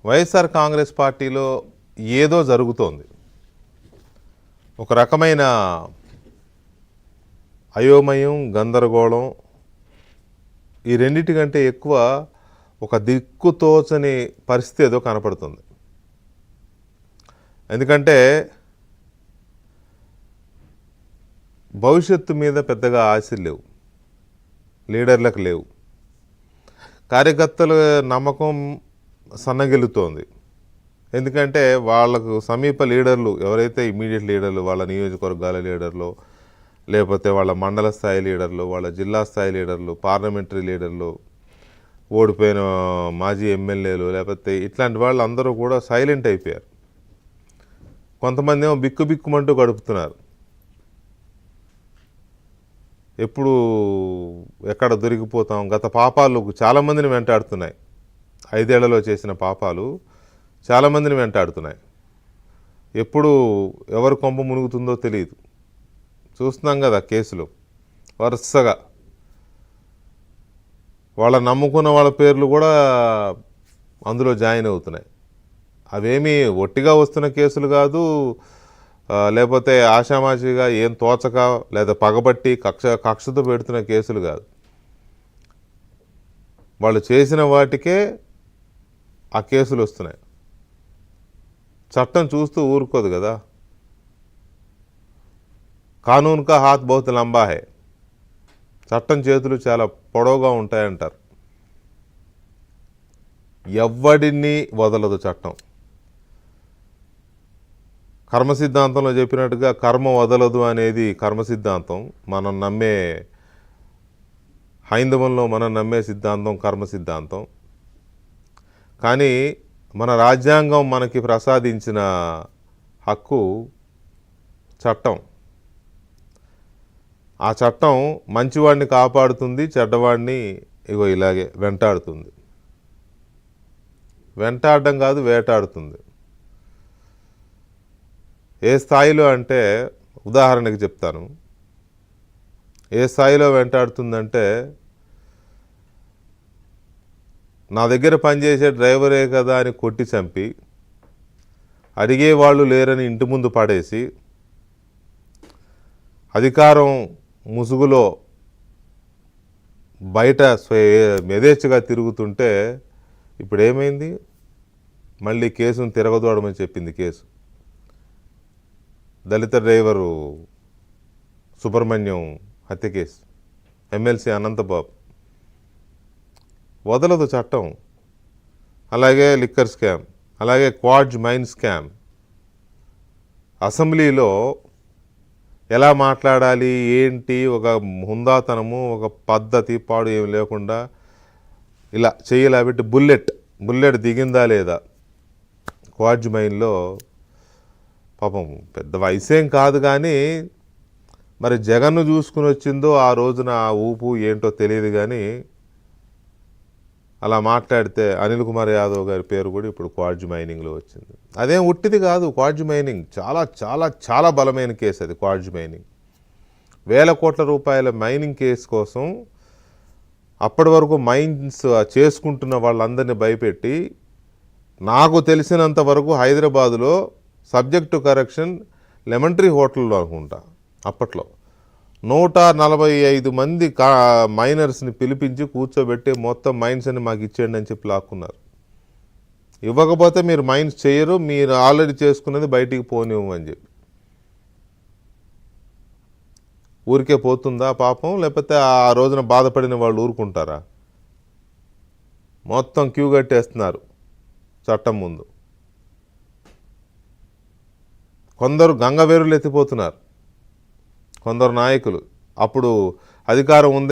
వైఎస్ఆర్ కాంగ్రెస్ పార్టీలో ఏదో జరుగుతోంది. ఒక రకమైన అయోమయం, గందరగోళం, ఈ రెండింటికంటే ఎక్కువ ఒక దిక్కుతోచని పరిస్థితి ఏదో కనపడుతుంది. ఎందుకంటే భవిష్యత్తు మీద పెద్దగా ఆశలు లేవు, లీడర్లకు లేవు, కార్యకర్తల నమ్మకం సన్నగిల్లుతోంది. ఎందుకంటే వాళ్ళకు సమీప లీడర్లు ఎవరైతే ఇమీడియట్ లీడర్లు, వాళ్ళ నియోజకవర్గాల లీడర్లు, లేకపోతే వాళ్ళ మండల స్థాయి లీడర్లు, వాళ్ళ జిల్లా స్థాయి లీడర్లు, పార్లమెంటరీ లీడర్లు, ఓడిపోయిన మాజీ ఎమ్మెల్యేలు, లేకపోతే ఇట్లాంటి వాళ్ళు అందరూ కూడా సైలెంట్ అయిపోయారు. కొంతమంది ఏమో బిక్కుబిక్కుమంటూ గడుపుతున్నారు. ఎప్పుడు ఎక్కడ దొరికిపోతాం, గత పాపాలు చాలామందిని వెంటాడుతున్నాయి. 5 ఏళ్లలో చేసిన పాపాలు చాలామందిని వెంటాడుతున్నాయి. ఎప్పుడు ఎవరు కొంప మునుగుతుందో తెలియదు. చూస్తున్నాం కదా కేసులు వరుసగా. వాళ్ళ నమ్ముకున్న వాళ్ళ పేర్లు కూడా అందులో జాయిన్ అవుతున్నాయి. అవేమీ ఒట్టిగా వస్తున్న కేసులు కాదు, లేకపోతే ఆషామాషిగా ఏం తోచక లేదా పగబట్టి కక్షతో పెడుతున్న కేసులు కాదు. వాళ్ళు చేసిన వాటికే ఆ కేసులు వస్తున్నాయి. చట్టం చూస్తూ ఊరుకోదు కదా. కానూన్ కా హాత్ బహుత్ లంబా హై. చట్టం చేతులు చాలా పొడవుగా ఉంటాయంటారు. ఎవ్వడిని వదలదు చట్టం. కర్మ సిద్ధాంతంలో చెప్పినట్టుగా కర్మ వదలదు అనేది కర్మ సిద్ధాంతం. మనం నమ్మే హైందవంలో మనం నమ్మే సిద్ధాంతం కర్మ సిద్ధాంతం. కానీ మన రాజ్యాంగం మనకి ప్రసాదించిన హక్కు చట్టం. ఆ చట్టం మంచివాడిని కాపాడుతుంది, చెడ్డవాడిని ఇలాగే వెంటాడుతుంది. వెంటాడడం కాదు, వేటాడుతుంది. ఏ స్థాయిలో అంటే ఉదాహరణకి చెప్తాను. ఏ స్థాయిలో వెంటాడుతుందంటే, నా దగ్గర పనిచేసే డ్రైవరే కదా అని కొట్టి చంపి, అడిగేవాళ్ళు లేరని ఇంటి ముందు పడేసి, అధికారం ముసుగులో బయట యథేచ్ఛగా తిరుగుతుంటే ఇప్పుడు ఏమైంది? మళ్ళీ కేసును తిరగదోడమని చెప్పింది కేసు. దళిత డ్రైవరు సుబ్రహ్మణ్యం హత్య కేసు, ఎమ్మెల్సీ అనంతబాబు. వదలదు చట్టం. అలాగే లిక్కర్ స్కామ్, అలాగే క్వాడ్జ్ మైన్ స్కామ్. అసెంబ్లీలో ఎలా మాట్లాడాలి, ఏంటి, ఒక హుందాతనము, ఒక పద్ధతి పాడు ఏమి లేకుండా ఇలా చెయ్యలా పెట్టి బుల్లెట్ దిగిందా లేదా క్వాడ్జ్ మైన్లో. పాపం పెద్ద వయసేం కాదు, కానీ మరి జగన్ను చూసుకుని వచ్చిందో ఆ రోజున ఆ ఊపు ఏంటో తెలియదు. కానీ అలా మాట్లాడితే అనిల్ కుమార్ యాదవ్ గారి పేరు కూడా ఇప్పుడు క్వాడ్జ్ మైనింగ్లో వచ్చింది. అదేం ఉట్టిది కాదు. క్వాడ్జ్ మైనింగ్ చాలా చాలా చాలా బలమైన కేసు అది. క్వాడ్జ్ మైనింగ్ వేల కోట్ల రూపాయల మైనింగ్ కేసు కోసం అప్పటి వరకు మైన్స్ చేసుకుంటున్న వాళ్ళందరినీ భయపెట్టి, నాకు తెలిసినంత వరకు హైదరాబాదులో సబ్జెక్టు కరెక్షన్ లెమన్ ట్రీ హోటల్లో అనుకుంటా అప్పట్లో 145 మంది మైనర్స్ని పిలిపించి కూర్చోబెట్టి మొత్తం మైన్స్ అని మాకు ఇచ్చేయండి అని చెప్పి లాక్కున్నారు. ఇవ్వకపోతే మీరు మైన్స్ చేయరు, మీరు ఆల్రెడీ చేసుకున్నది బయటికి పోనివ్వమని చెప్పి. ఊరికే పోతుందా పాపం? లేకపోతే ఆ రోజున బాధపడిన వాళ్ళు ఊరుకుంటారా? మొత్తం క్యూ కట్టేస్తున్నారు చట్టం ముందు. కొందరు గంగవేరులు ఎత్తిపోతున్నారు, కొందరు నాయకులు. అప్పుడు అధికారం ఉంది